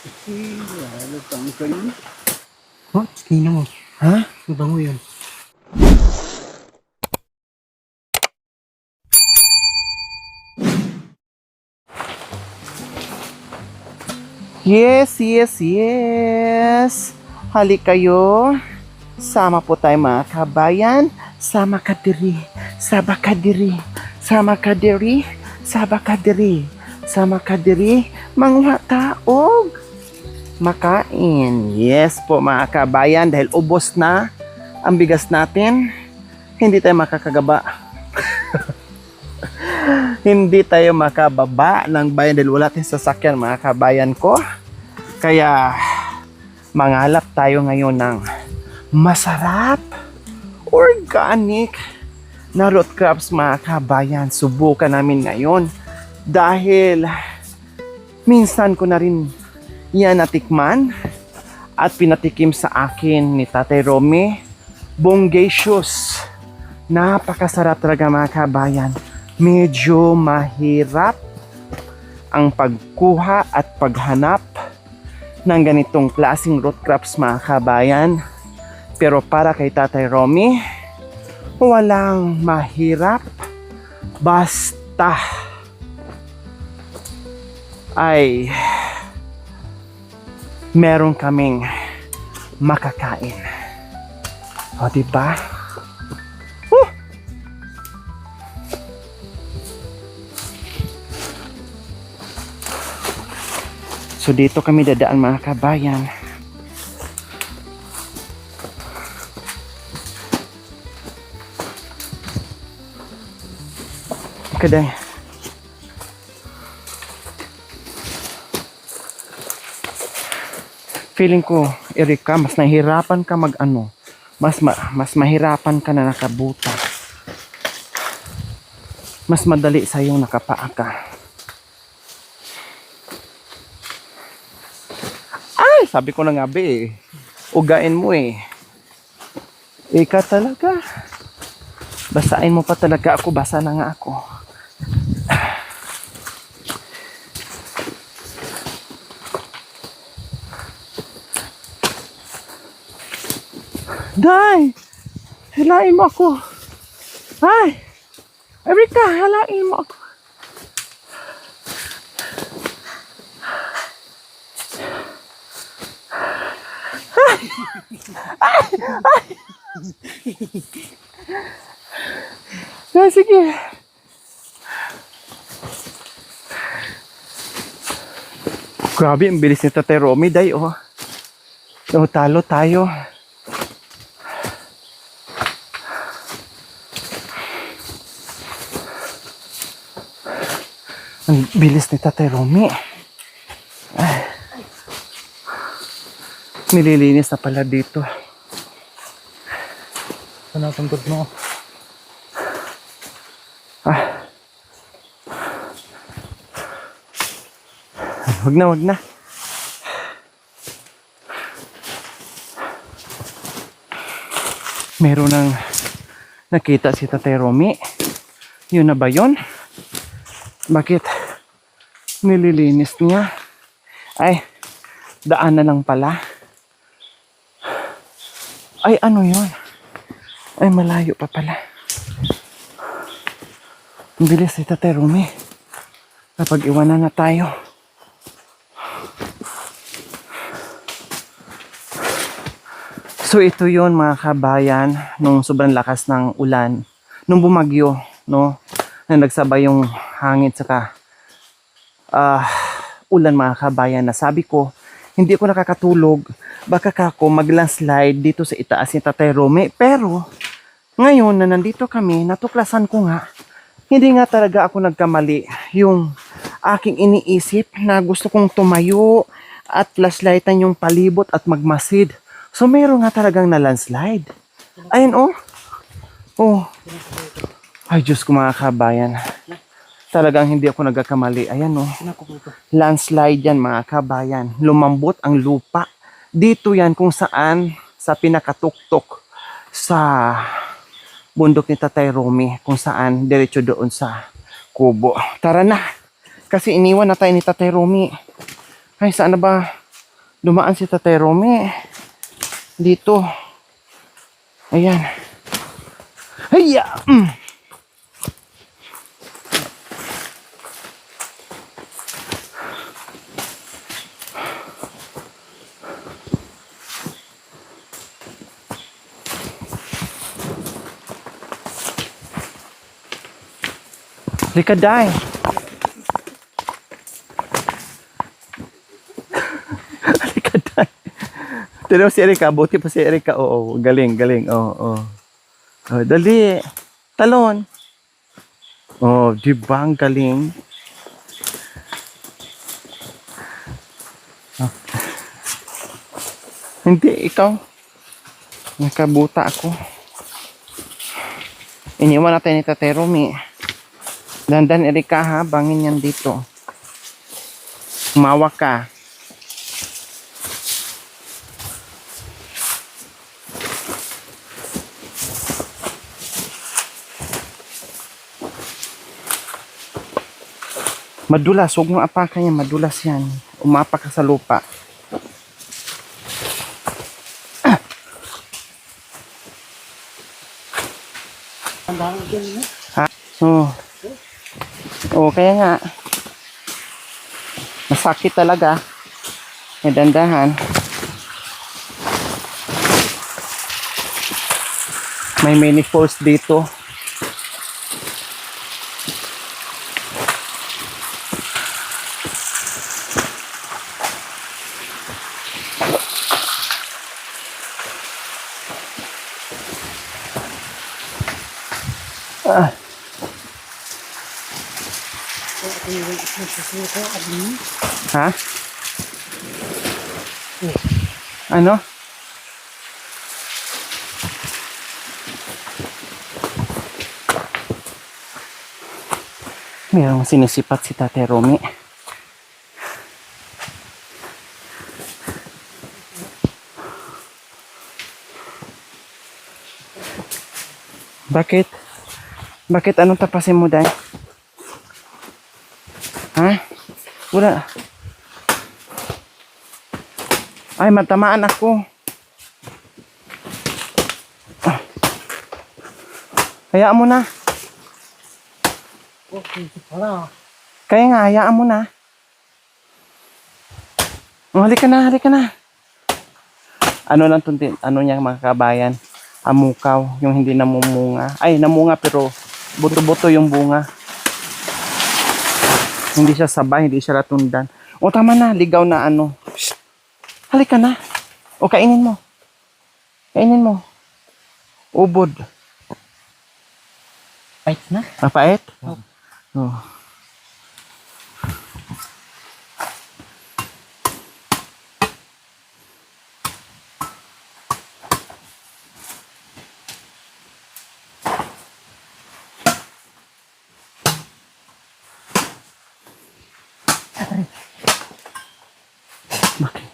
Ano pang kayo? Oh, tingnan mo. Ha? Mabango yun. Yes, yes, yes. Halik kayo. Sama po tayo mga kabayan. Sama ka diri. Sama ka diri. Sama ka diri. Sama ka diri. Sama ka diri. Manguha taog. Makain. Yes po mga kabayan. Dahil ubos na ang bigas natin, hindi tayo makakagaba. Hindi tayo makababa ng bayan dahil wala tayong sasakyan mga kabayan ko. Kaya mangalap tayo ngayon ng masarap, organic na root crops mga kabayan. Subukan namin ngayon dahil minsan ko na rin yan natikman at pinatikim sa akin ni Tatay Romy. Bongacious. Napakasarap talaga mga kabayan. Medyo mahirap ang pagkuha at paghanap ng ganitong klaseng root crops mga kabayan. Pero para kay Tatay Romy, walang mahirap. Basta ay meron kaming makakain. O diba? So dito kami dadaan mga kabayan. Kaday. Feeling ko, Erika, mas nahihirapan ka mag-ano. Mas mahirapan ka na nakabuta. Mas madali sa'yo nakapaa ka. Sabi ko na nga be, ugain mo eh. Ika talaga. Basain mo pa talaga ako, basa na nga ako. Day! Halain mo ako. Ay! Erika, halain mo ako. Ay, sige. Grabe, ang bilis ni Tatay Romy, day, oh. So, talo tayo. Ang bilis ni Tatay Romy. Ay. Nililinis na pala dito. Ano tungkod mo? Wag na, wag na. Meron nang nakita si Tatay Romy. Yun na ba yun? Bakit nililinis niya? Ay, daan na lang pala. Ay, ano yun? Ay, malayo pa pala. Ang bilis si Tatay Romy. Kapag iwanan na tayo. So ito yon mga kabayan, nung sobrang lakas ng ulan, nung bumagyo, no, na nagsabay yung hangin saka ulan mga kabayan, na sabi ko, hindi ko nakakatulog, baka kako mag-landslide dito sa itaas ni Tatay Romy. Pero ngayon na nandito kami, natuklasan ko nga, hindi nga talaga ako nagkamali. Yung aking iniisip na gusto kong tumayo at flashlightan yung palibot at magmasid. So, meron nga talagang na-landslide. Ayun, oh. Oh. Ay, Diyos ko mga kabayan. Talagang hindi ako nagkakamali. Ayan, oh. Landslide yan, mga kabayan. Lumambot ang lupa. Dito yan kung saan sa pinakatuktok sa bundok ni Tatay Romy. Kung saan diretso doon sa kubo. Tara na. Kasi iniwan na tayo ni Tatay Romy. Ay, saan na ba? Dumaan si Tatay Romy. Dito. Ayan. Hiya! Lika, Day. Lika, Day. Tinaw si Erika. Buti pa si Erika. Oo, galing, galing. Oo. Oh, dali. Talon. Oh, di ba ang galing? Ah. Hindi, ikaw. Nakabuta ako. Iniwan natin ni Tatay Romy. Dandan, Erika, ha? Bangin yan dito. Humawak ka. Madulas, huwag mo apakan yan. Madulas yan. Umapak ka sa lupa. Ang dami dyan, no? Ha? Oo. Oo, kaya nga. Masakit talaga. May dandahan. May mini falls dito. Ah. Ha? Ano? Mayroong sinisipat si Tatay Romy. Bakit? Bakit anong tapasin mo, Day? Ha? Wala. Ay, matamaan ako. Ah. Hayaan mo na. Okay, pala. Kaya nga, hayaan mo na. Oh, halika na, halika na. Ano lang tuntin, ano niya mga kabayan? Amukaw, yung hindi namumunga. Ay, namunga pero buto-buto yung bunga. Hindi siya sabay, hindi siya latundan. O tama na, ligaw na ano. Shh. Halika na. O kainin mo. Kainin mo. Ubod. Pait na. Mapait? Oh. Bakit?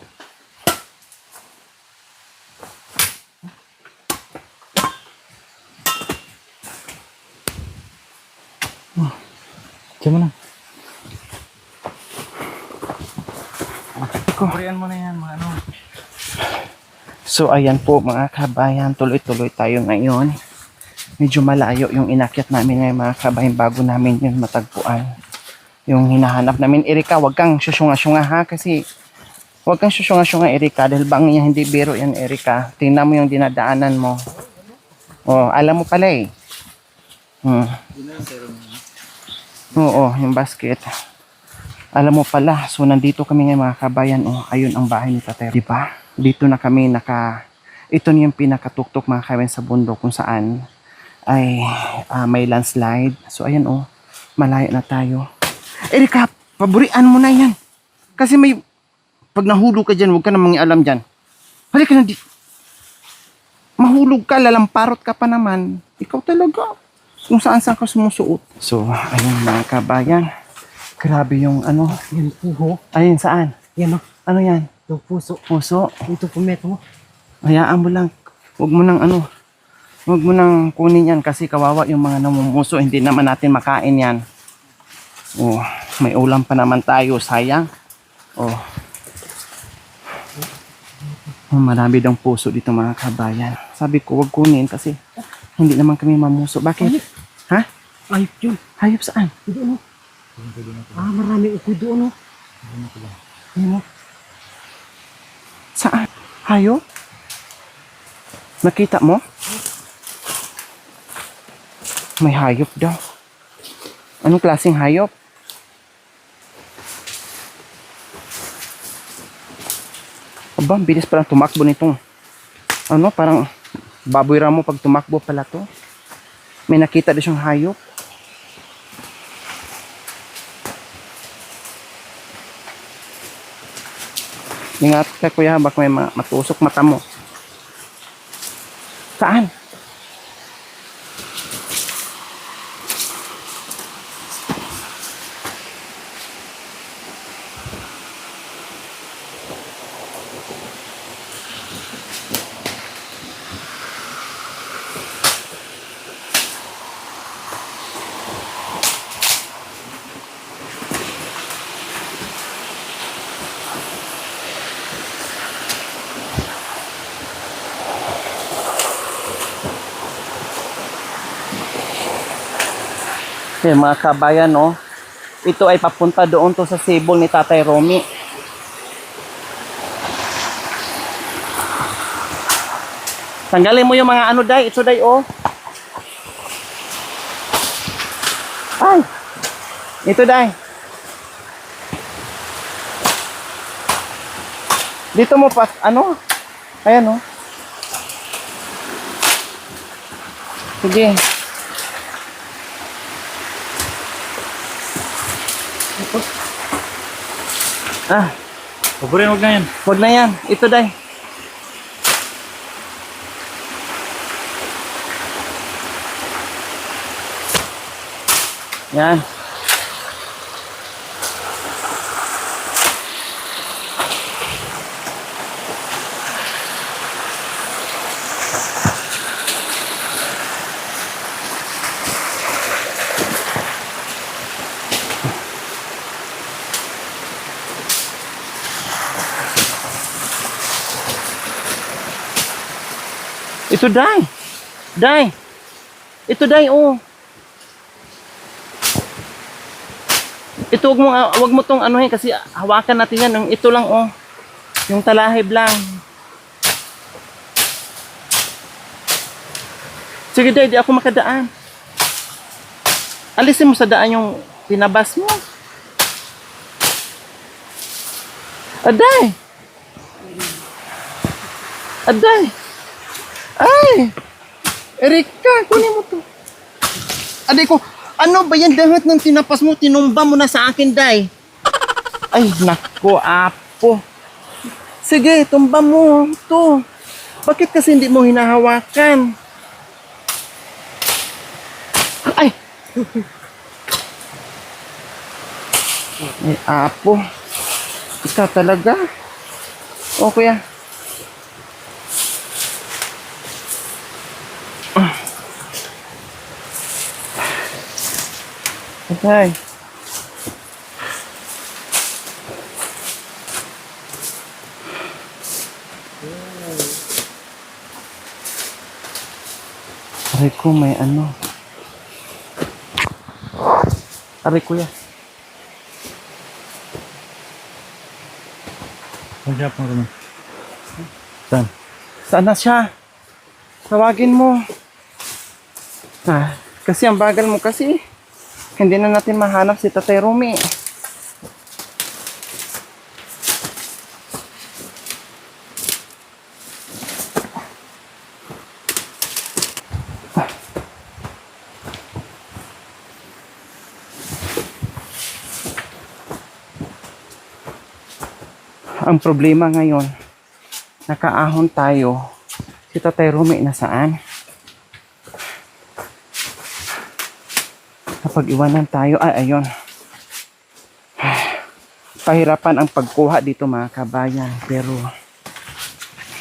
Diyan mo na. Kurian mo na yan, mga ano. So, ayan po mga kabayan. Tuloy-tuloy tayo ngayon. Medyo malayo yung inakyat namin ngayon mga kabayan bago namin yun matagpuan. Yung hinahanap namin. Erika, wag kang susyunga-syunga ha kasi wag kang susyunga-syunga Erika dahil bangin yan, hindi biro yan Erika. Tingnan mo yung dinadaanan mo. Oh, alam mo pala eh. Oo, yung basket. Alam mo pala, so nandito kami ngayon mga kabayan. Oh, ayun ang bahay ni Tatay. Diba? Dito na kami ito na yung pinakatuktok mga kabayan sa bundok kung saan ay may landslide. So ayan oh, malayo na tayo. Erika, paburian mo na yan. Kasi may, pag nahulog ka dyan, huwag ka na mangialam dyan. Halika na mahulog ka, lalamparot ka pa naman. Ikaw talaga. Kung saan ka sumusuot. So, ayun mga kabayan. Grabe yung ano. Yan po. Ayun, saan? Yan o. Ano yan? Ito puso. Puso. Ito po meto mo. Hayaan mo lang. Huwag mo nang ano. Huwag mo nang kunin yan kasi kawawa yung mga namumuso. Hindi naman natin makain yan. Oh, may ulam pa naman tayo. Sayang. Oh. Oh, marami daw puso dito mga kabayan. Sabi ko, wag kunin kasi hindi naman kami mamuso. Bakit? Ayop. Ha? Ayop yun. Hayop saan? Doon, oh. Marami ukoy doon, oh. Ayun, oh. Saan? Hayop? Nakita mo? May hayop daw. Anong klaseng hayop? Aba, ang bilis palang tumakbo nitong ano, parang baboy ramo pag tumakbo pala to. May nakita din siyang hayop. Ingat ka kuya, baka may matusok mata mo. Saan? Okay, mga kabayan, no? Ito ay papunta doon to sa sibol ni Tatay Romy. Tanggalin mo yung mga ano, day. Ito, day, oh. Ay! Ito, day. Dito mo pa, ano? Ayan, oh. Sige. Ah, Paborin, huwag na yan. wag na yan. Ito, day. Yan. Ito, day. Day. Ito, day, oh. Ito, wag mo tong anuhin kasi hawakan natin yan. Yung ito lang, oh. Yung talahib lang. Sige, day, di ako makadaan. Alisin mo sa daan yung pinabas mo. Aday! Aday! Ay! Erika, kunin mo to. Aday ko, ano ba yan? Lahat ng tinapas mo, tinumba mo na sa akin, day. Ay, nako, apo. Sige, tumba mo. To. Bakit kasi hindi mo hinahawakan? Ay! Ay, apo. Ikaw talaga? O, kuya. Okay. Aray ko, may ano. Aray kuya. Huwag siya pang naman. Saan? Saan na siya? Tawagin mo. Ah, kasi ang bagal mo kasi. Hindi na natin mahanap si Tatay Romy. Ang problema ngayon, nakaahon tayo. Si Tatay Romy nasaan? Kapag iwanan tayo, ay ayun. Pahirapan ang pagkuha dito mga kabayan. Pero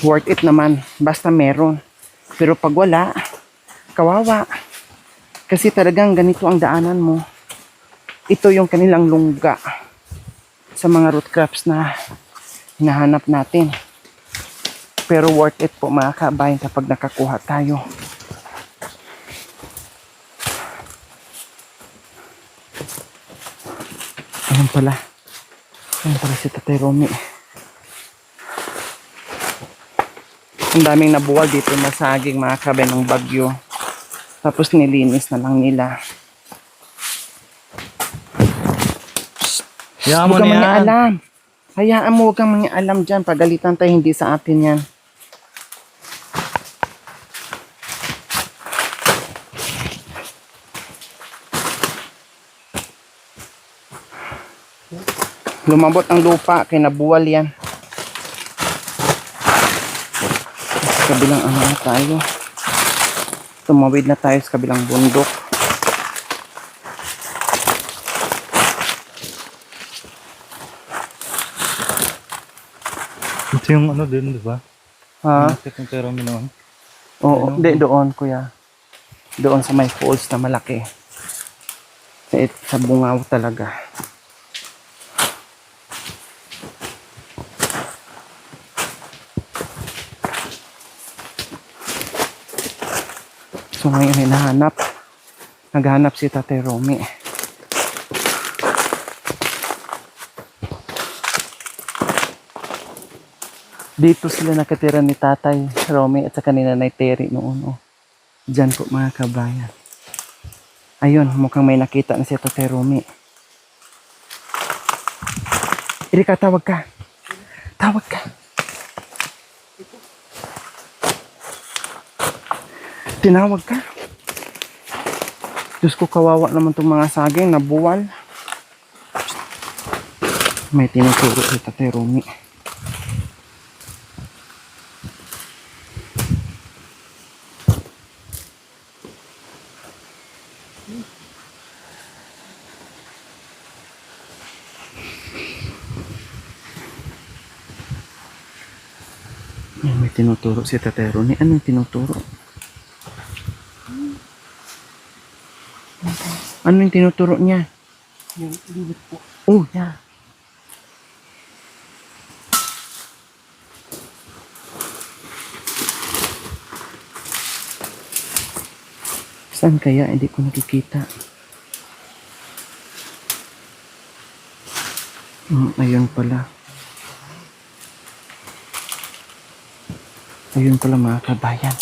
worth it naman. Basta meron. Pero pag wala, kawawa. Kasi talagang ganito ang daanan mo. Ito yung kanilang lungga sa mga root crops na hinahanap natin. Pero worth it po mga kabayan kapag nakakuha tayo. Ayun pala. Ayun pala si Tatay Romy. Ang daming nabuwal dito na saging mga kabayan ng bagyo. Tapos nilinis na lang nila. Hayaan mo Huwag na kang yan. mangialam. Hayaan mo, huwag kang mangialam dyan. Pagalitan tayo, hindi sa atin yan. Lumambot ang lupa, kaya nabuwal yan. Sa kabilang ano na tayo. Tumawid na tayo sa kabilang bundok. Ito yung ano din, di ba? Ha? Nakit yung pero naman. Oo, hindi doon kuya. Doon sa may falls na malaki. Sa bungaw talaga. So ngayon hinahanap. Naghanap si Tatay Romy. Dito sila nakatira ni Tatay Romy at sa kanina Nanay Terry noon. Oh. Diyan po mga kabayan. Ayun, mukhang may nakita na si Tatay Romy. Erika, tawag ka. Tawag ka. Tinawag ka. Diyos ko, kawawa naman itong mga saging na buwal. May tinuturo si Tatay Romy. May tinuturo si Tatay Romy. Anong tinuturo? Ano yung tinuturo niya? Yung liwit po. Oh, yeah. Saan kaya? Hindi ko nakikita. Ayun pala. Ayun pala mga kabayan.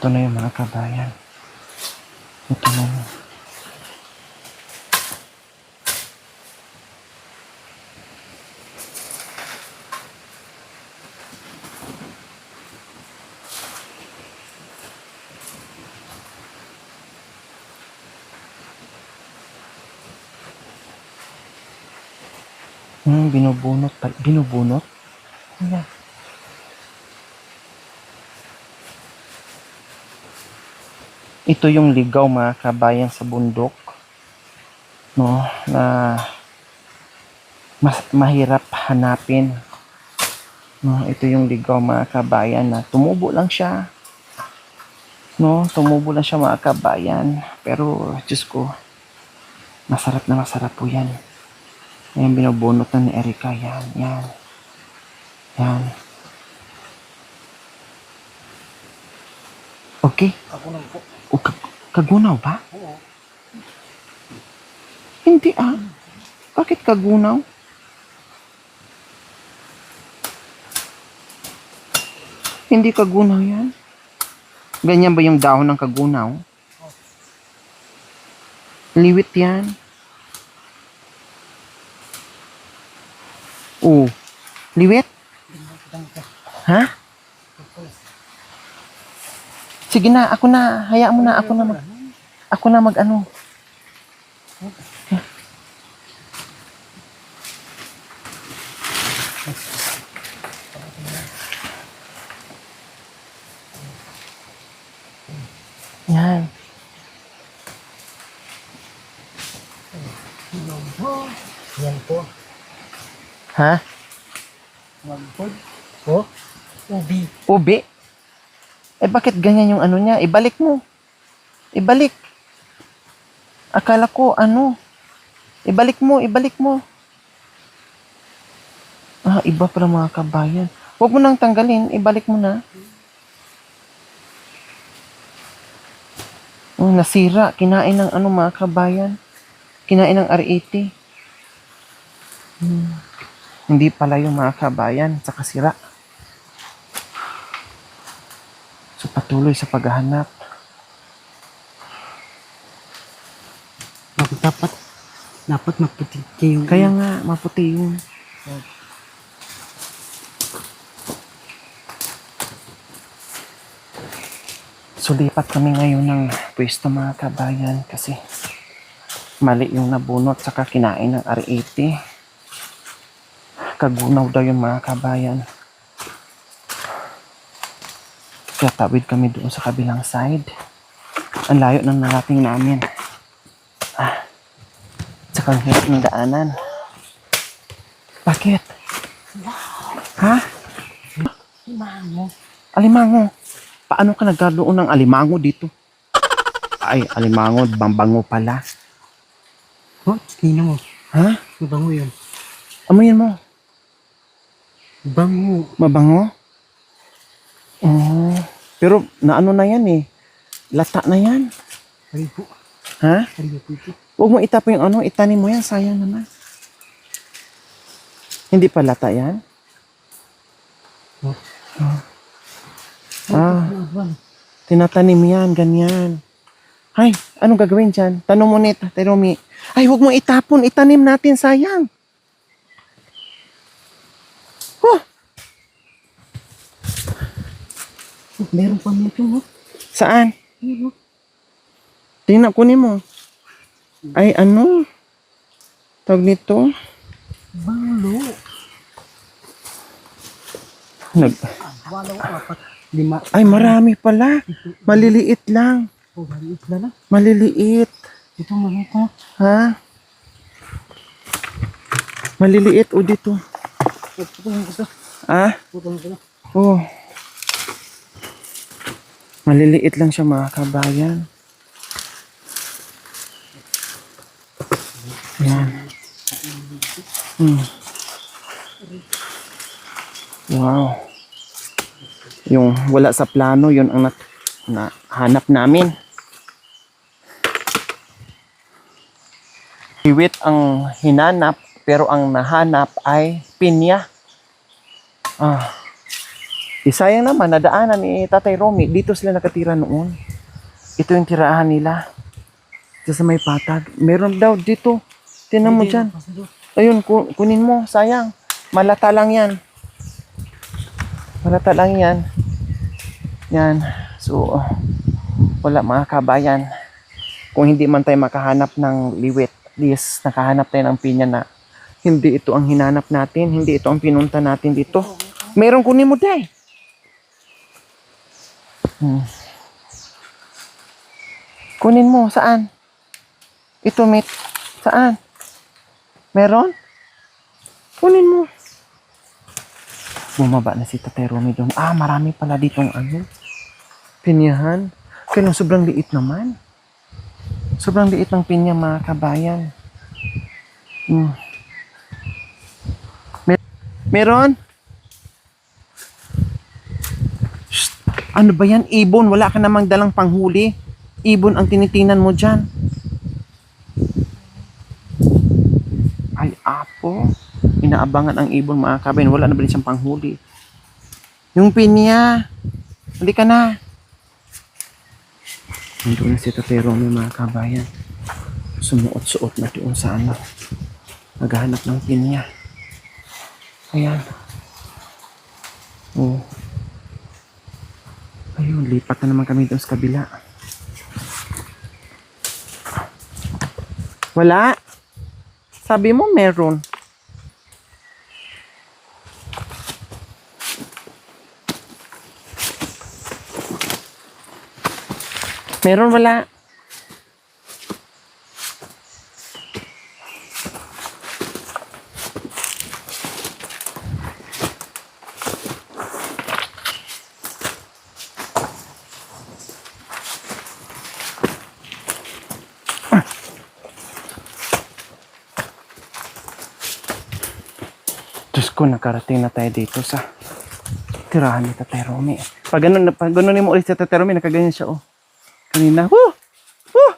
Ito na yung mga kabayan. Ito na yun. Binubunot. Binubunot? Ayan. Ito yung ligaw mga kabayan sa bundok. No, na mas mahirap hanapin. No, ito yung ligaw mga kabayan na tumubo lang siya. No, tumubo lang siya mga kabayan. Pero, Diyos ko, masarap na masarap po yan. Ayan, binubunot na ni Erika. Yan, yan. Yan. Okay. Ako naman po. O, kagunaw ba? Oo. Hindi Bakit kagunaw? Hindi kagunaw yan. Ganyan ba yung dahon ng kagunaw? Liwit yan. Oh, liwit? Ha? Sige na, ako na. Hayaan mo na, ako na mag-ano. Yan. Ha? Magpod. Oh. Ubi. Ubi? Eh bakit ganyan yung ano niya? Ibalik mo. Ibalik. Akala ko ano. Ibalik mo, ibalik mo. Ah, iba pala mga kabayan. Huwag mo nang tanggalin, ibalik mo na. Oh, nasira. Kinain ng ano mga kabayan. Kinain ng R80. Hindi pala yung mga kabayan sa kasira. So patuloy sa paghahanap. Dapat maputi kayo. Kaya nga, maputi yun. So lipat kami ngayon ng pwesto mga kabayan kasi mali yung nabunot saka kinain ng R80. Kagunaw daw yung mga kabayan. Kaya tawid kami doon sa kabilang side. Ang layo ng narating namin. Tsaka ang hirap ng daanan. Bakit? Ha? Mango. Alimango. Paano ka nagkaroon ng alimango dito? Ay, alimango, bambango pala. Oh, tingnan mo. Ha? Mabango yun. Amoyin mo. Bango. Mabango? Oh. Pero naano na yan eh. Lata na yan. Haribo. Ha? Haribo ito. Huwag mo itapon yung ano, itanim mo yan. Sayang naman. Hindi pa lata yan? Oh. Ah. Tinatanim yan, ganyan. Ay, anong gagawin dyan? Tanong mo nito, Teromi. Ay, huwag mo itapon. Itanim natin, sayang. Oh, Meron pa nito, no? saan? Meron. Tingnan, kunin mo. Ay, ano? Tawag nito? Banglo. Walo, 4, 5. Ay, marami pala. Maliliit lang. Oh, maliit na lang. Maliliit. Ito, maliit na. Ha? Maliliit o dito. Putulong ko ito. Ah? Putulong ko ito. Oh. Maliliit lang siya mga kabayan. Yan. Wow. Yung wala sa plano, yun ang nahanap namin. Liwit ang hinanap, pero ang nahanap ay pinya. Ah. Sayang naman, nadaanan ni Tatay Romy. Dito sila nakatira noon. Ito yung tirahan nila. Ito sa may patag. Meron daw dito. Tinan mo dyan. Ayun, kunin mo. Sayang. Malata lang yan. Malata lang yan. Yan. So, wala mga kabayan. Kung hindi man tayo makahanap ng liwit, at least nakahanap tayo ng pinya na hindi ito ang hinanap natin. Hindi ito ang pinunta natin dito. Meron, kunin mo day. Kunin mo. Saan? Ito, mate. Saan? Meron? Kunin mo. Bumaba na si Tatay Romy doon. Ah, marami pala ditong ano. Pinyahan. Kaya lang sobrang liit naman. Sobrang liit ng pinya mga kabayan. Meron? Shh. Ano ba yan? Ibon. Wala ka namang dalang panghuli. Ibon ang tinitinan mo dyan. Ay, apo. Inaabangan ang ibon mga kabayan. Wala na ba rin siyang panghuli? Yung pinya. Hindi ka na. Nandun na si Tatay Romy mga kabayan. Sumuot-suot na doon sa ano. Naghahanap ng pinya. Ayan. Oh. Ayun, lipat na naman kami doon sa kabila. Wala. Sabi mo meron. Meron, wala. Diyos ko, nakarating na tayo dito sa tirahan ni Tatay Romy. Pag ganun mo ulit sa Tatay Romy, nakaganyan siya, oh. Kanina, woo! Woo!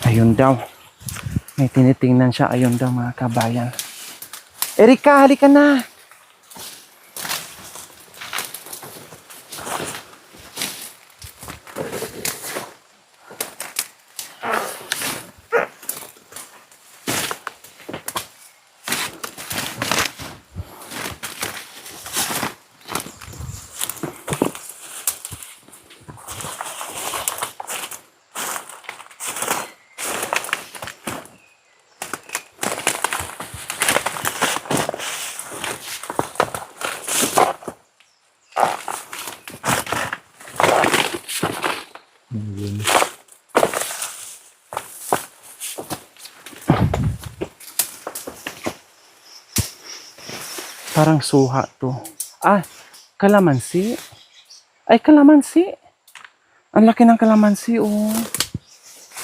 Ayun daw. May tinitingnan siya. Ayun daw, mga kabayan. Erika, halika na! Ayun. Parang suha to. Ah, kalamansi. Ay, kalamansi. Ang laki ng kalamansi, oh.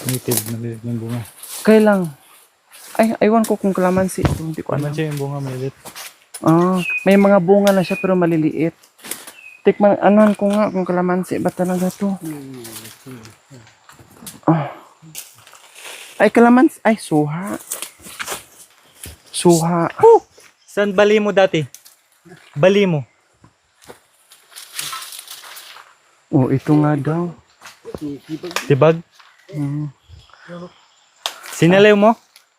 Native, maliit yung bunga. Kailang. Ay, aywan ko kung kalamansi ito. Hindi ko alam. Naman siya yung bunga, maliit. Ah, may mga bunga na siya pero maliliit. Tikman, anuhan ko nga kung kalamansi ba talaga to. Ah. Ay, kalamansi. Ay, suha. Suha. Saan bali mo dati? Bali mo. Oh, ito nga daw. Tibag? Hmm. Sinalaw mo?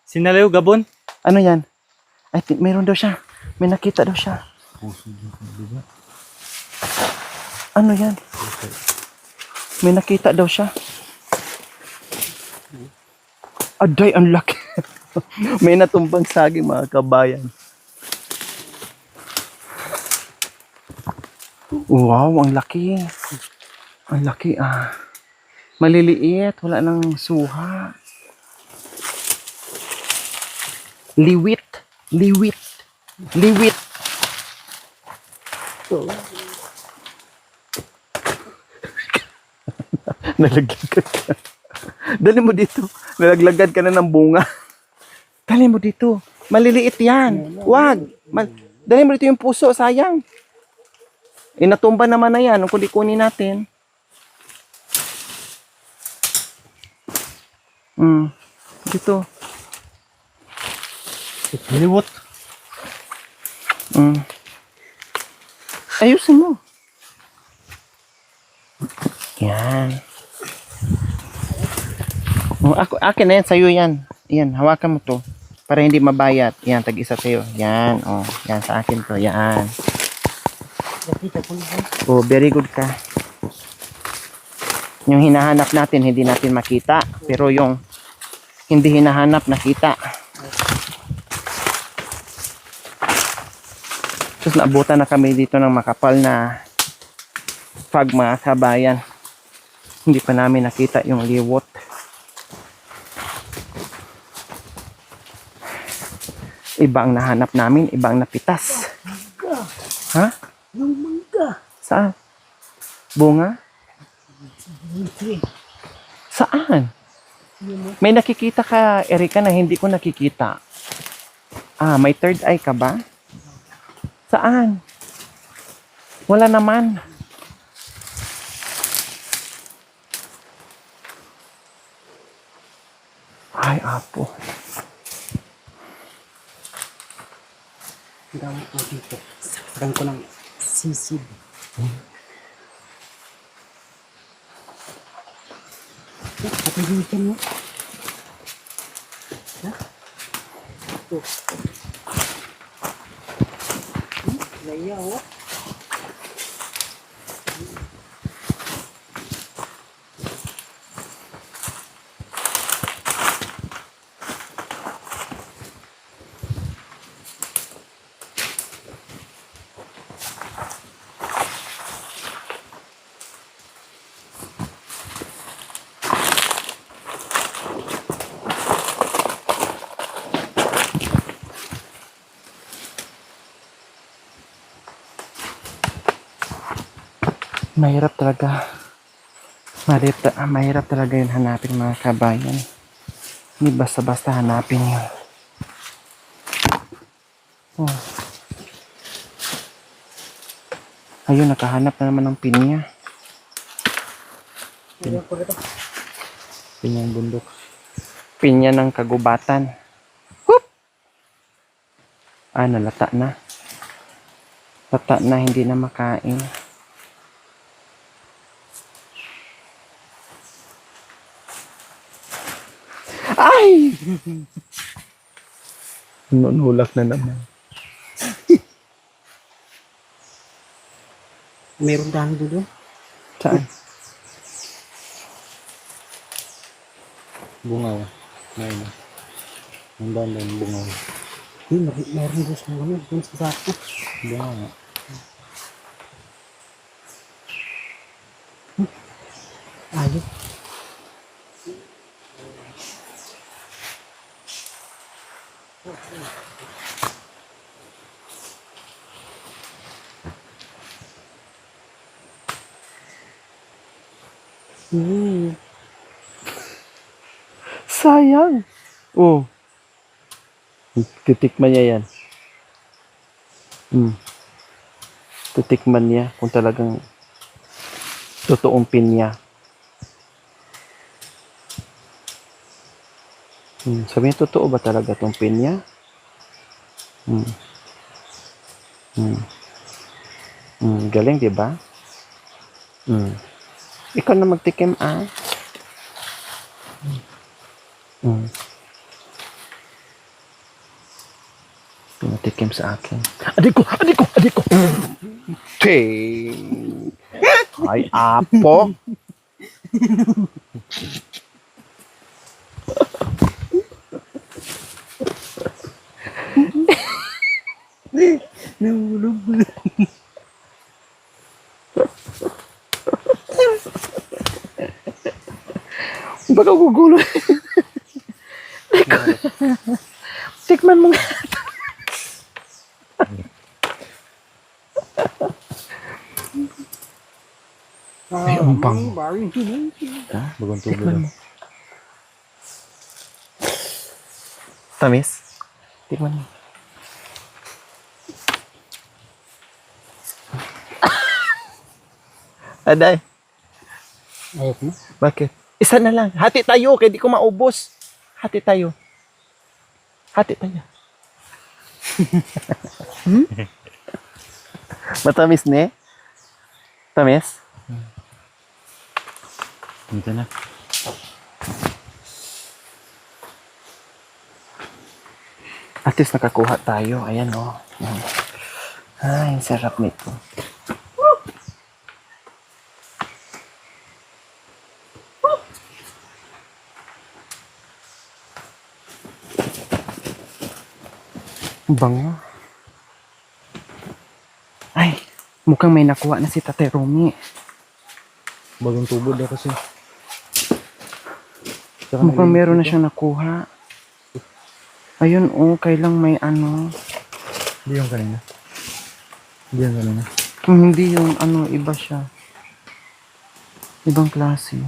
Sinalaw, Gabon? Ano yan? Ay, mayroon daw siya. May nakita daw siya. Ano yan? May nakita daw siya. Aday, ang laki. May natumbang saging, mga kabayan. Wow, ang laki. Ang laki, ah. Maliliit, wala nang suha. Liwit. Liwit. Liwit. Nalaglagan ka. Dali mo dito. Nalaglagan ka na ng bunga. Dali mo dito. Maliliit yan. Wag. Dali mo dito yung puso. Sayang. Inatumba naman na yan. Kung kunin natin. Dito. Liwot. Ayusin mo. Yan. Akin na yan. Sa'yo yan. Yan. Hawakan mo to. Para hindi mabayat. Yan. Tag-isa sa'yo. Yan. Oh. Yan. Sa akin to. Yan. Oh, very good ka. Yung hinahanap natin, hindi natin makita. Pero yung hindi hinahanap, nakita. Tapos naabutan na kami dito ng makapal na fog, mga kabayan. Hindi pa namin nakita yung liwot. Iba ang nahanap namin, iba ang napitas. Ha? Yung mangga. Saan? Bunga? Saan? May nakikita ka, Erika, na hindi ko nakikita. Ah, may third eye ka ba? Saan? Wala naman. Ay, apo. Ang dami ko dito. Sakran ko ng sisid. Pati dito mo. Ito. Layaw. Mahirap talaga Mahirap talaga yun hanapin mga kabayan. Hindi basta-basta hanapin yun. Oh. Ayun, nakahanap na naman ng pinya. Pinyang bundok. Pinya ng kagubatan. Hup! Nalata na. Lata na, hindi na makain. Ay! Nunulak na naman. Meron dahil doon. Saan? Bungaw. Ngayon. Ang dami ng bungaw. Meron doon sa mga doon sa sako. Bungaw nga. Ayos. Sayang. Oh. Titikman niya yan. Titikman niya kung talagang totoong pinya. Sabi niya, totoo ba talaga itong pinya? Galing, di ba? Ikaw na magtikim, ah. Pinatikim sa akin. Adik ko! Ting! Ay, apo! Nahulog. Baka gugulo. Tikman mo nga. Ay, umpang. Bagong tubo Tikman daw. mo. Tamis? Tikman mo. Aday, Ayos na. bakit? Isa na lang. Hati tayo, kaya di ko maubos. Hati tayo. Matamis ne? Tamis? Dito na. At least nakakuha tayo. Ayan o. Ay, ang sarap nito. Bango. Ay, mukhang may nakuha na si Tatay Romy. Bagong tubo daw kasi. Tsaka Mukhang nalilit meron na dito. siyang nakuha. Ayun oh, kailang may ano. Hindi yung kanina. Hindi yung kanina. Hindi yung ano, iba siya. Ibang klase.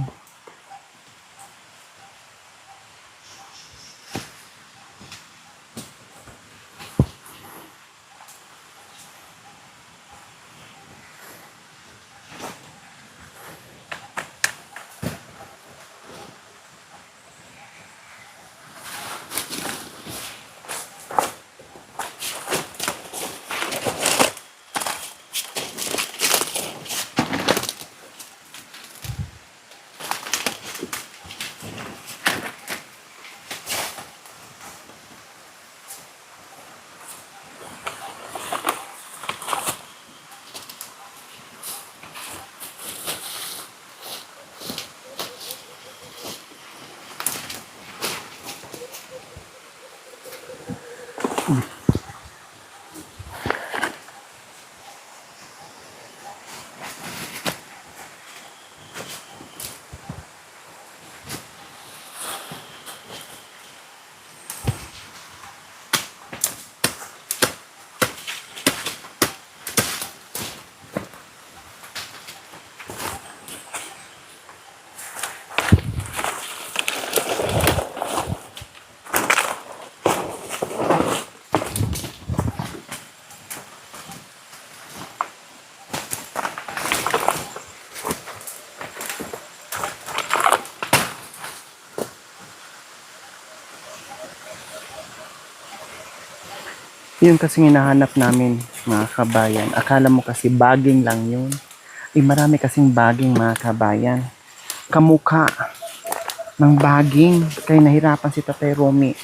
Yun kasi hinahanap namin, mga kabayan. Akala mo kasi baging lang yun. Marami kasing baging, mga kabayan. Kamukha ng baging. Kaya nahirapan si Tatay Romy.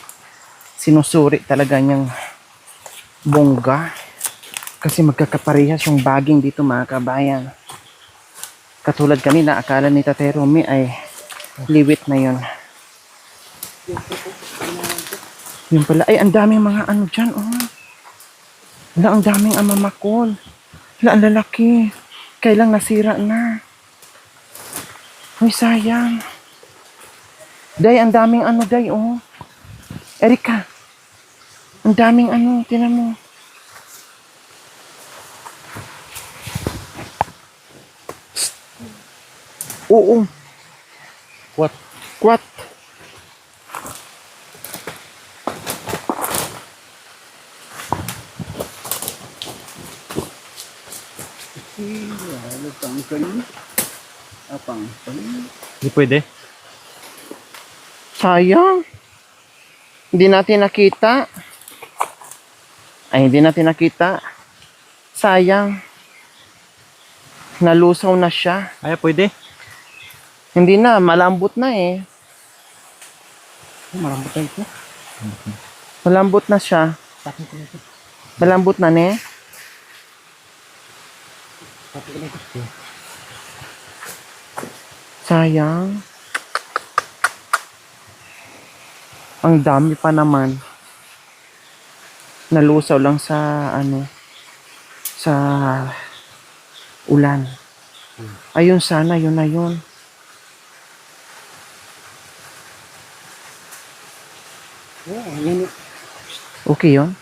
Sinusuri talaga niyang bongga. Kasi magkakaparehas yung baging dito, mga kabayan. Katulad kanina, akala ni Tatay Romy ay liwit na yun. Yun pala. Ay, ang daming mga ano dyan, oh. Wala, ang daming amamakol. Wala, ang lalaki. Kailang nasira na. Uy, sayang. Day, ang daming ano, Day, oh. Erika. Ang daming ano, tinan mo. Psst. Oo. What? What? Hindi pwede. Sayang. Hindi natin nakita. Ay, hindi natin nakita. Sayang. Nalusaw na siya. Ay, pwede. Hindi na, malambot na eh. Marambot tayo ito. Malambot na siya. Tapos ko na ito. Malambot na ne. Tapos ko na ito. Sayang. Ang dami pa naman. Nalusaw lang sa ano, sa ulan. Ayun sana, yun na yun. Yan. Okay yun?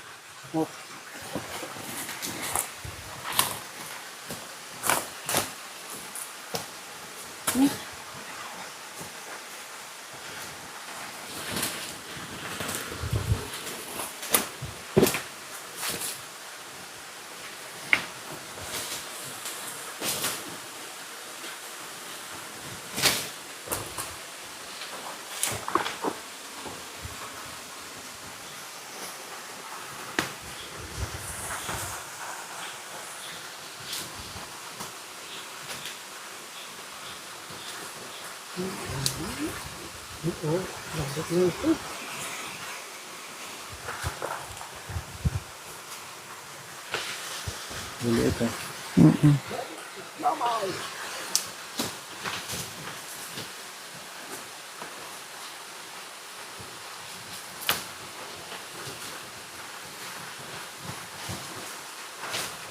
Lilit eh. Mm-mm.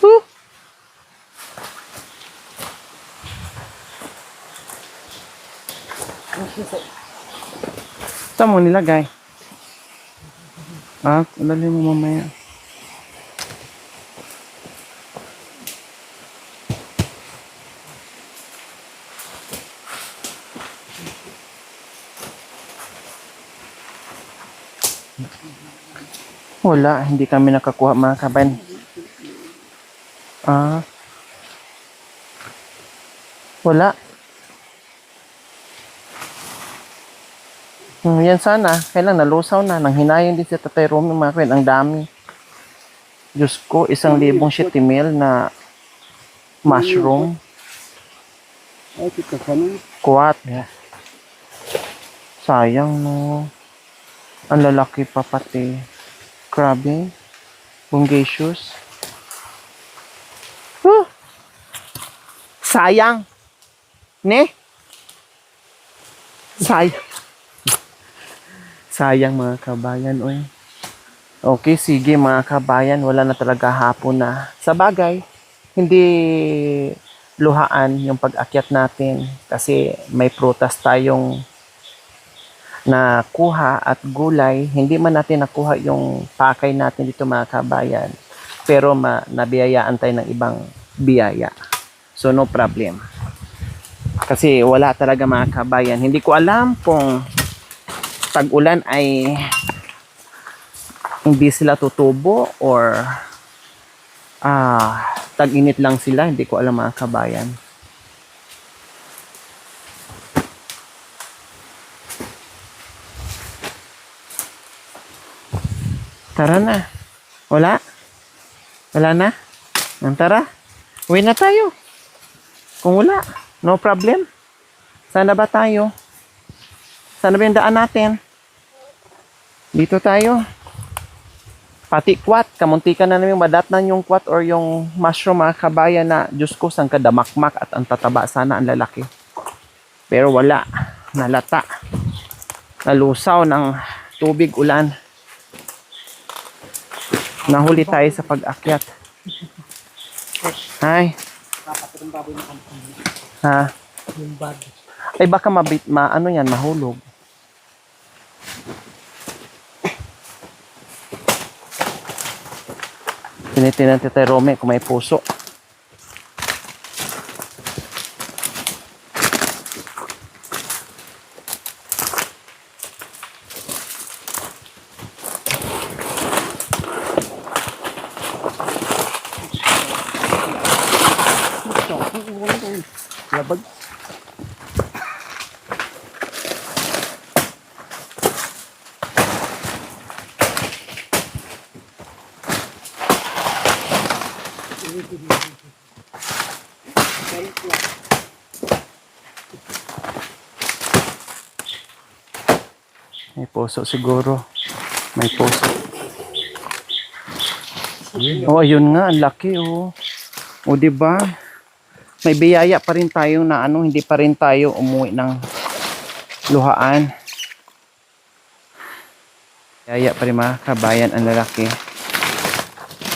Woo! Saan mo nilagay? Ah, dali mo mamaya. Wala, hindi kami nakakuha, mga kabayan. Ah. Wala. Yan sana. Kailan nalusaw na. Nang hinayang din si Tatay Romy, mga kabayan. Ang dami. Diyos ko, 1,000 mil na mushroom. Ay, kita ka na. Kuwat. Yeah. Sayang, no. Ang lalaki pa pati. Grabe. Bungacious. Huh. Sayang. Ne? Sayang. Sayang, mga kabayan, oy. Okay, sige, mga kabayan. Wala na talaga, hapon na. Sa bagay, hindi luhaan yung pag-akyat natin. Kasi may prutas tayong nakuha at gulay. Hindi man natin nakuha yung pakay natin dito, mga kabayan. Pero nabiyayaan tayo ng ibang biyaya. So, no problem. Kasi wala talaga, mga kabayan. Hindi ko alam kung tag-ulan ay hindi sila tutubo or tag-init lang sila. Hindi ko alam, mga kabayan. Tara na. Wala? Wala na? Tara. Uwi na tayo. Kung wala, no problem. Sana ba tayo? Sana ba yung daan natin? Dito tayo. Pati kwat. Kamuntikan na namin madatnan yung kwat or yung mushroom mga kabayan na Diyos ko, saan ka damakmak at ang tataba sana ang lalaki. Pero wala. Nalata. Nalusaw ng tubig, ulan. Nahuli tayo sa pag-akyat. Ay. Kapatid ng baboy na kampanya. Ha? Yung bag. Ay baka ano yan, mahulog. Tinitinan Tita Rome kung may puso. Labag. May puso siguro. May puso. Oh, ayun nga, ang laki oh. O di ba? May biyaya pa rin tayo na ano, hindi pa rin tayo umuwi ng luhaan. Biyaya pa rin mga kabayan ang lalaki.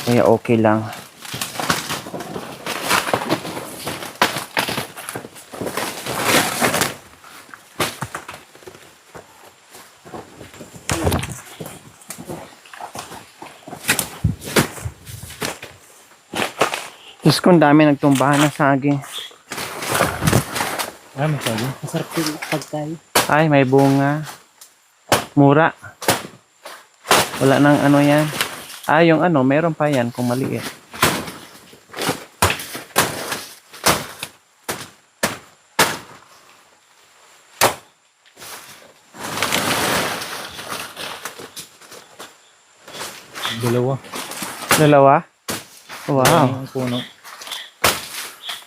Kaya okay lang. Diyos ko, ang dami nagtumbahan ng saging. May sabi. Masarap yung pagkain. Ay, may bunga. Mura. Wala nang ano yan. Ah, yung ano, meron pa yan kung maliit. Dalawa. Dalawa? Wow. Ang puno.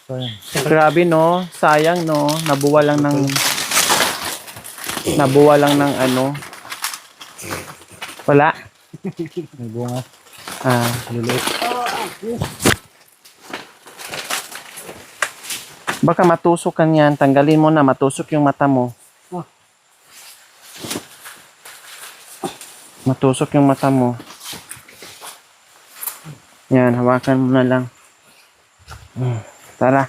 Sayang. Grabe no, sayang no, nabuwa lang ng ano. Wala. May bunga. Ah, Liliit. baka matusok kan yan, tanggalin mo na, matusok yung mata mo. Oh. Matusok yung mata mo. Yan, hawakan mo na lang. Tara.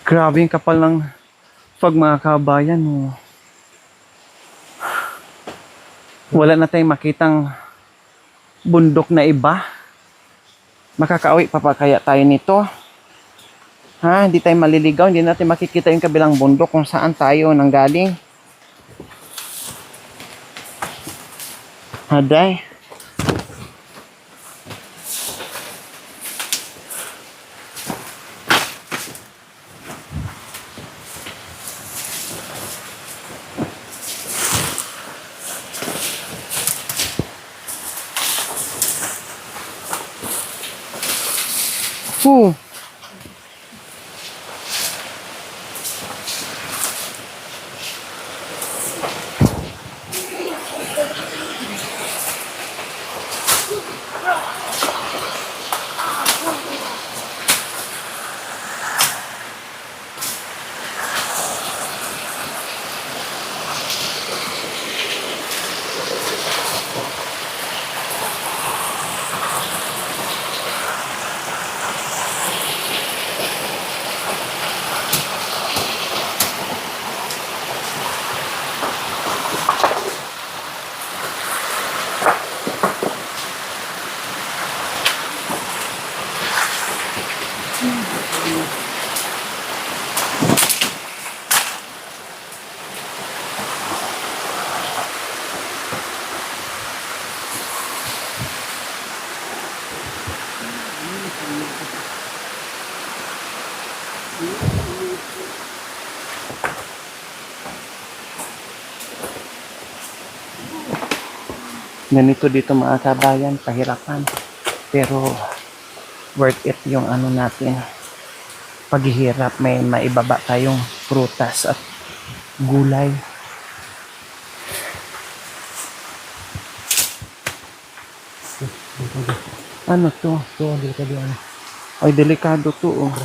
Grabe yung kapal ng pag mga kabayan mo. Wala na tayong makitang bundok na iba. Makakauwi pa kaya tayo nito? Ha? Hindi tayo maliligaw. Hindi natin makikita yung kabilang bundok kung saan tayo nanggaling. Haday. Ganito dito mga kabayan, pahirapan. Pero worth it yung ano natin. Paghihirap, may maibaba tayong prutas at gulay. Ano to? Ito, ang delikado ano. Ay, delikado to. Oh.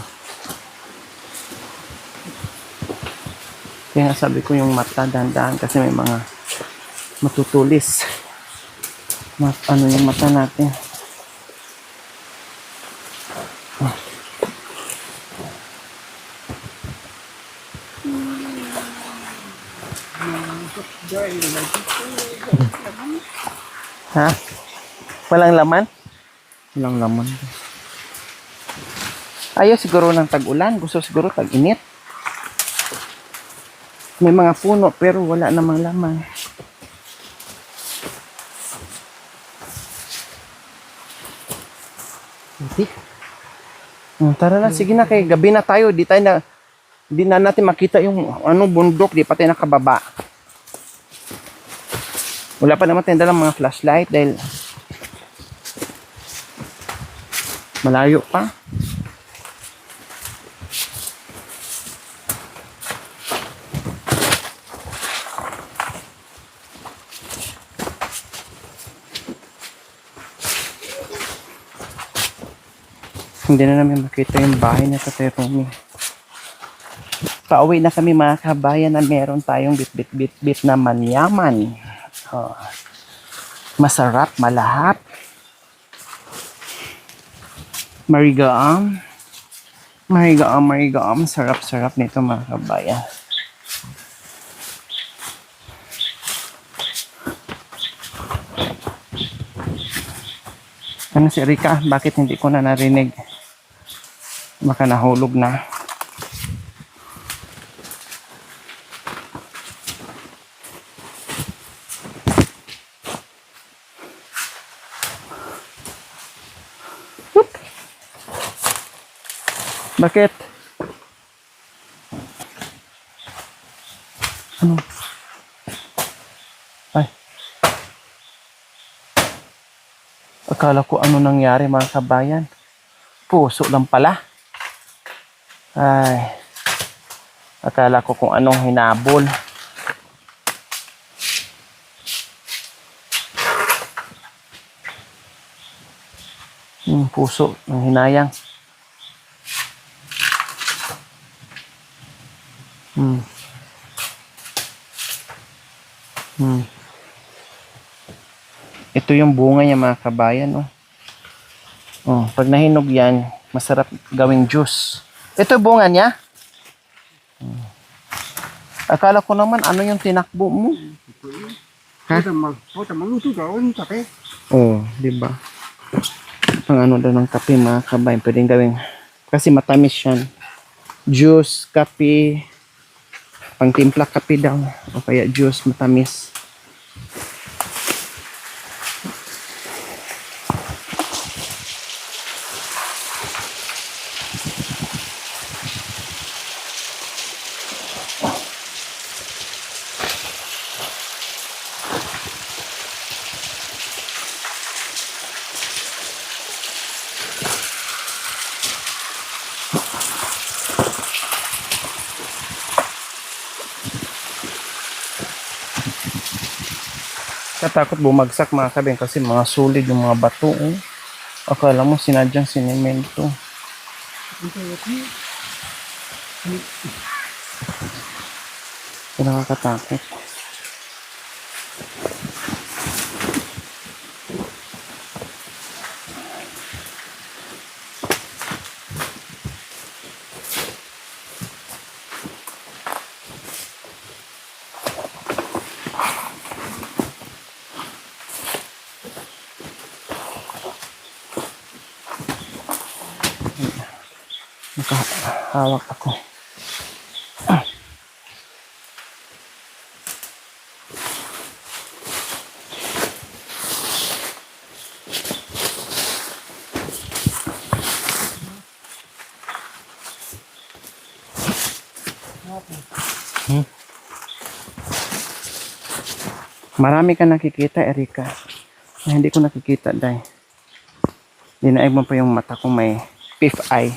Kaya nga sabi ko yung mata, dahan-dahan kasi may mga matutulis. Ano yung mata natin. Ha? Walang laman? Walang laman. Ayaw siguro ng tag-ulan. Gusto siguro tag-init. May mga puno pero wala namang laman. Putik. Tara na, sige na kay gabi na tayo. Di na natin makita yung ano bundok, di pa tayo nakababa. Wala pa naman tayong dalang mga flashlight dahil malayo pa. Hindi na namin makita yung bahay na Tatay Romy. Pauwi na kami mga kabayan na meron tayong bit na manyaman. Oh. Masarap, malahap. Marigaam. Marigaam. Sarap-sarap nito mga kabayan. Ano si Rika? Bakit hindi ko na narinig? Baka nahulog na. Whoop. Bakit? Ano? Ay. Akala ko ano nangyari mga kabayan. Puso lang pala. Ay. Akala ko kung anong hinabol. Puso ng hinayang. Ito yung bunga niya mga kabayan. Pag nahinog yan, masarap gawing juice. Ito yung bunga niya. Akala ko naman ano yung tinakbo mo. Ha? Ito maluto ka. Ano kape? Di ba? Ang ano daw ng kape mga kabayan, pwedeng gawing kasi matamis yan. Juice, kape, pang timpla kape daw. O kaya juice, matamis. Katakot bumagsak mga kabeng kasi mga solid yung mga bato. Akala mo sinadyang sinemento. Nakakatakot. Nakahawak ako. Marami ka nakikita, Erika. Na hindi ko nakikita, day. Dinaig mo pa yung mata ko may fifth eye.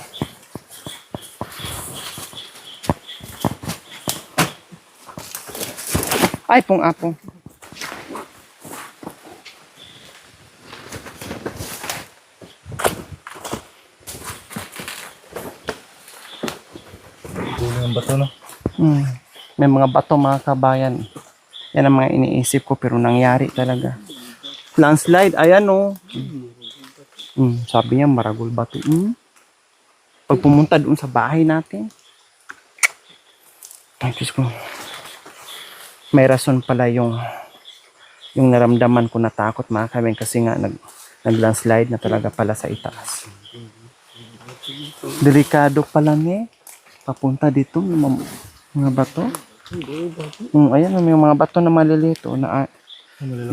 Ay, apong. Dulo ng bato, no? May mga bato, mga kabayan. Yan ang mga iniisip ko pero nangyari talaga. Landslide, ayan oh. Sabi niya maragol bato. Pag pumunta doon sa bahay natin. Ay, Diyos ko. May rason pala yung naramdaman ko na takot mga kabayan kasi nga nag-landslide na talaga pala sa itaas. Delikado pala eh. Papunta dito yung mga bato. Ayan, may mga bato na malilito na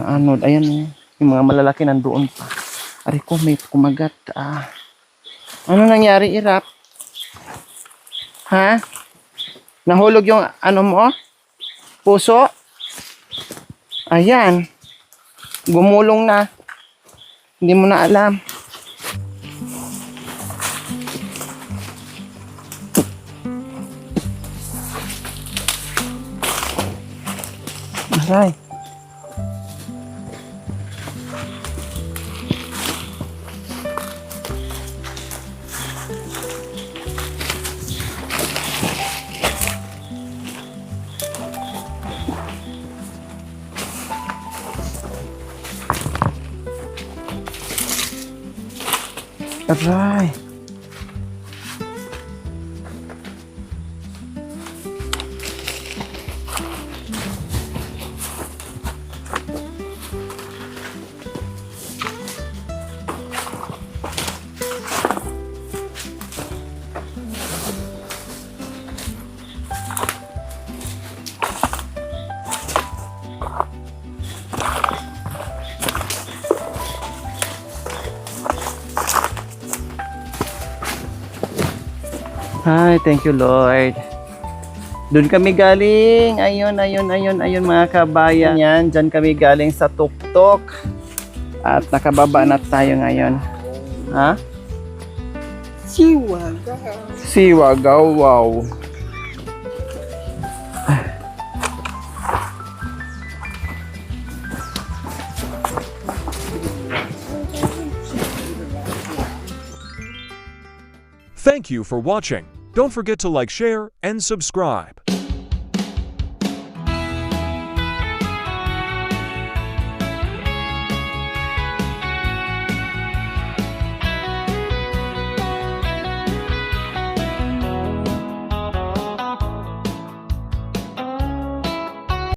anod. Ayan, yung mga malalaki nandoon pa. Ari ko, may kumagat. Ano nangyari, Irap? Ha? Nahulog yung ano mo? Puso? Ayan. Gumulong na. Hindi mo na alam. Aray. Aray. Hi, thank you Lord. Doon kami galing. Ayun mga kabayan. Yan, dyan kami galing sa tuktok. At nakababa na tayo ngayon. Ha? Siwagaw, wow. Thank you for watching. Don't forget to like, share, and subscribe.